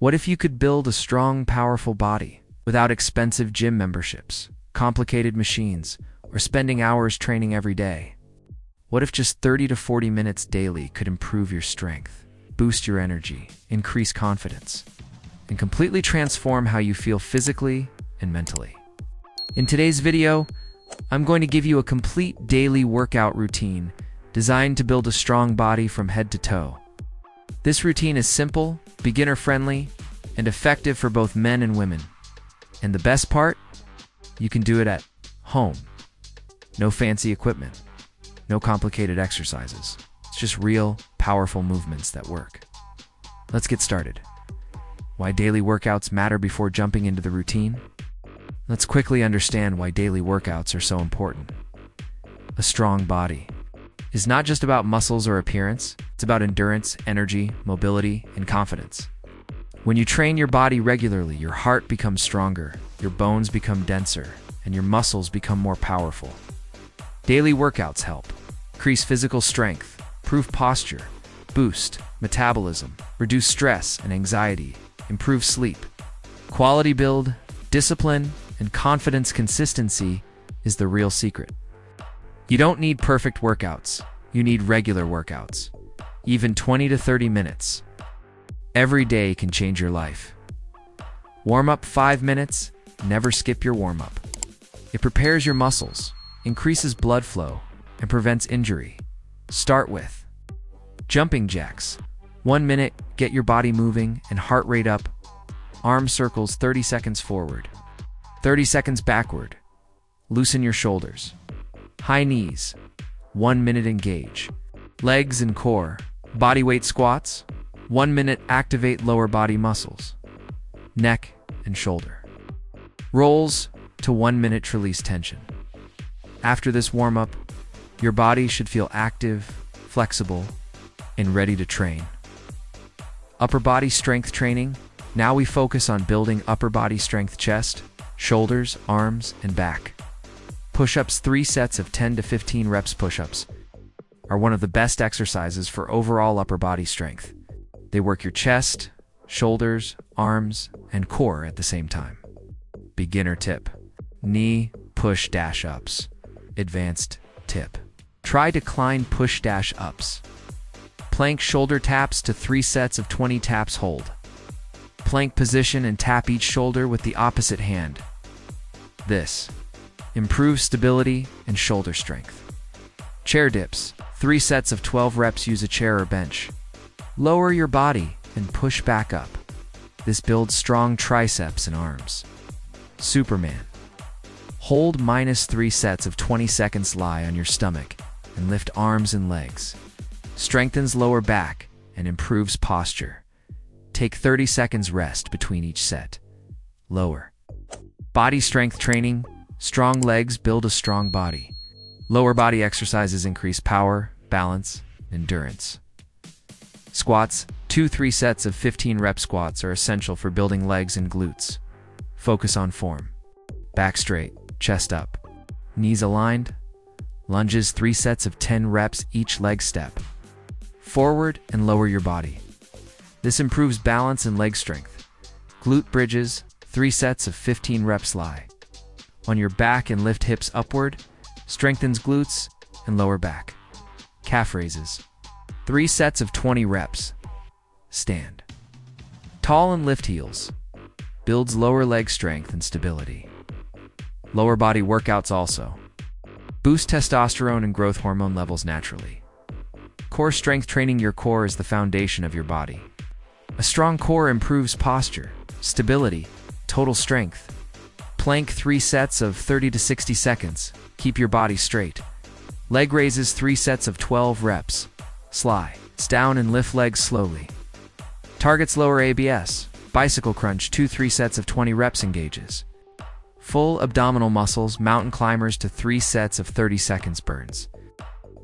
What if you could build a strong, powerful body without expensive gym memberships, complicated machines, or spending hours training every day? What if just 30 to 40 minutes daily could improve your strength, boost your energy, increase confidence, and completely transform how you feel physically and mentally? In today's video, I'm going to give you a complete daily workout routine designed to build a strong body from head to toe. This routine is simple, beginner-friendly, and effective for both men and women. And the best part? You can do it at home. No fancy equipment. No complicated exercises. It's just real, powerful movements that work. Let's get started. Why daily workouts matter before jumping into the routine? Let's quickly understand why daily workouts are so important. A strong body is not just about muscles or appearance, it's about endurance, energy, mobility, and confidence. When you train your body regularly, your heart becomes stronger, your bones become denser, and your muscles become more powerful. Daily workouts help increase physical strength, improve posture, boost metabolism, reduce stress and anxiety, improve sleep. Quality build, discipline, and confidence consistency is the real secret. You don't need perfect workouts. You need regular workouts. Even 20 to 30 minutes every day can change your life. Warm up 5 minutes. Never skip your warm-up. It prepares your muscles, increases blood flow, and prevents injury. Start with jumping jacks. 1 minute, get your body moving and heart rate up. Arm circles 30 seconds forward, 30 seconds backward. Loosen your shoulders. High knees, 1 minute engage. Legs and core, bodyweight squats, 1 minute activate lower body muscles. Neck and shoulder. Rolls to 1 minute release tension. After this warm-up, your body should feel active, flexible, and ready to train. Upper body strength training. Now we focus on building upper body strength: chest, shoulders, arms, and back. Push-ups. 3 sets of 10 to 15 reps push-ups are one of the best exercises for overall upper body strength. They work your chest, shoulders, arms, and core at the same time. Beginner tip: knee push-ups. Advanced tip: try decline push-ups. Plank shoulder taps to 3 sets of 20 taps. Hold plank position and tap each shoulder with the opposite hand. This improves stability and shoulder strength. Chair dips. 3 sets of 12 reps. Use a chair or bench. Lower your body and push back up. This builds strong triceps and arms. Superman. Hold -3 sets of 20 seconds. Lie on your stomach and lift arms and legs. Strengthens lower back and improves posture. Take 30 seconds rest between each set. Lower body strength training. Strong legs build a strong body. Lower body exercises increase power, balance, endurance. Squats. 2-3 sets of 15 rep squats are essential for building legs and glutes. Focus on form. Back straight, chest up, knees aligned. Lunges. 3 sets of 10 reps each leg step. Forward and lower your body. This improves balance and leg strength. Glute bridges. 3 sets of 15 reps. Lie on your back and lift hips upward. Strengthens glutes and lower back. Calf raises. 3 sets of 20 reps. Stand tall and lift heels. Builds lower leg strength and stability. Lower body workouts also boost testosterone and growth hormone levels naturally. Core strength training. Your core is the foundation of your body. A strong core improves posture, stability, total strength. Plank. 3 sets of 30 to 60 seconds. Keep your body straight. Leg raises. 3 sets of 12 reps. Slides down and lift legs slowly. Targets lower abs. Bicycle crunch. 2-3 sets of 20 reps. Engages full abdominal muscles. Mountain climbers to 3 sets of 30 seconds. Burns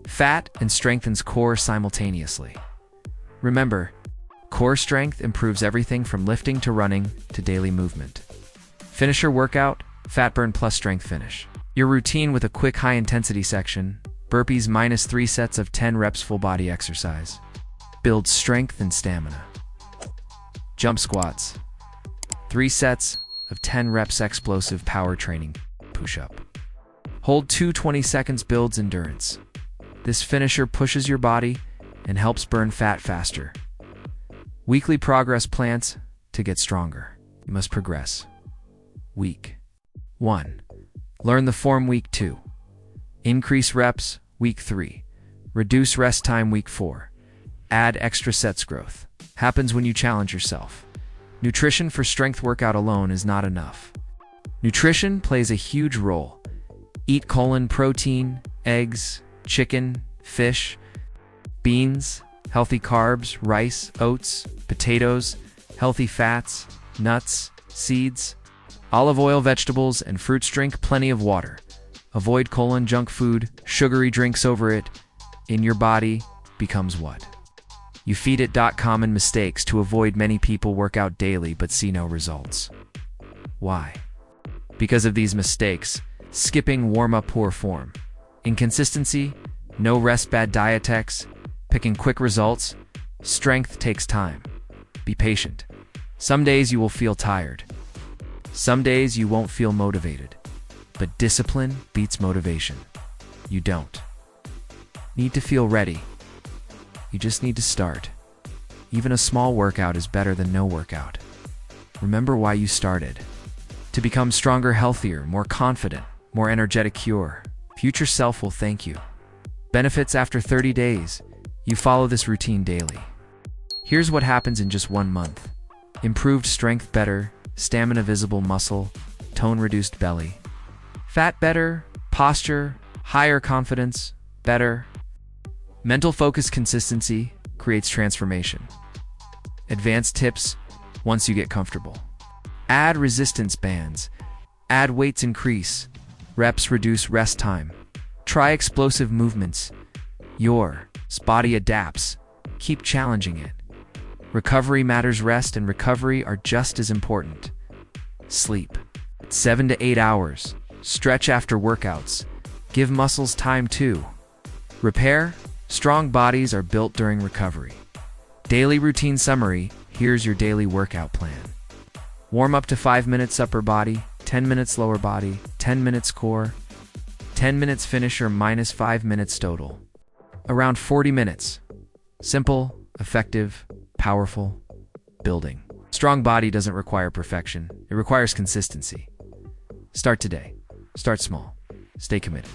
fat and strengthens core simultaneously. Remember, core strength improves everything from lifting to running to daily movement. Finisher workout, fat burn plus strength finish. Your routine with a quick high-intensity section, burpees -3 sets of 10 reps full body exercise. Builds strength and stamina. Jump squats. 3 sets of 10 reps explosive power training push-up. Hold 2 20 seconds builds endurance. This finisher pushes your body and helps burn fat faster. Weekly progress plans to get stronger. You must progress. Week 1. Learn the form week 2. Increase reps week 3. Reduce rest time week 4. Add extra sets growth. Happens when you challenge yourself. Nutrition for strength workout alone is not enough. Nutrition plays a huge role. Eat protein, eggs, chicken, fish, beans, healthy carbs, rice, oats, potatoes, healthy fats, nuts, seeds, olive oil, vegetables, and fruits. Drink plenty of water. Avoid junk food, sugary drinks over it. In your body becomes what? You feed it. Common mistakes to avoid. Many people work out daily but see no results. Why? Because of these mistakes: skipping warm-up, poor form, inconsistency, no rest, bad dietetics, picking quick results. Strength takes time. Be patient. Some days you will feel tired. Some days you won't feel motivated. But discipline beats motivation. You don't need to feel ready. You just need to start. Even a small workout is better than no workout. Remember why you started. To become stronger, healthier, more confident, more energetic. Your future self will thank you. Benefits after 30 days. You follow this routine daily. Here's what happens in just 1 month. Improved strength, better stamina, visible muscle tone, reduced belly fat, better posture, higher confidence, better mental focus, consistency creates transformation. Advanced tips once you get comfortable. Add resistance bands. Add weights, increase reps, reduce rest time. Try explosive movements. Your body adapts. Keep challenging it. Recovery matters. Rest and recovery are just as important. Sleep 7 to 8 hours. Stretch after workouts. Give muscles time to repair. Strong bodies are built during recovery. Daily routine summary. Here's your daily workout plan. Warm up to 5 minutes upper body, 10 minutes lower body, 10 minutes core, 10 minutes finisher, minus 5 minutes total. Around 40 minutes. Simple, effective, powerful, building. Strong body doesn't require perfection. It requires consistency. Start today. Start small. Stay committed.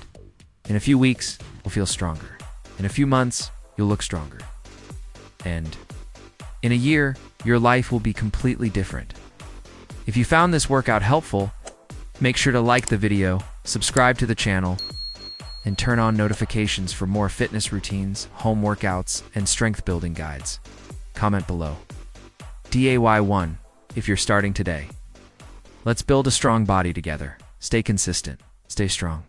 In a few weeks, you'll feel stronger. In a few months, you'll look stronger. And in a year, your life will be completely different. If you found this workout helpful, make sure to like the video, subscribe to the channel, and turn on notifications for more fitness routines, home workouts, and strength building guides. Comment below. DAY1 if you're starting today. Let's build a strong body together. Stay consistent. Stay strong.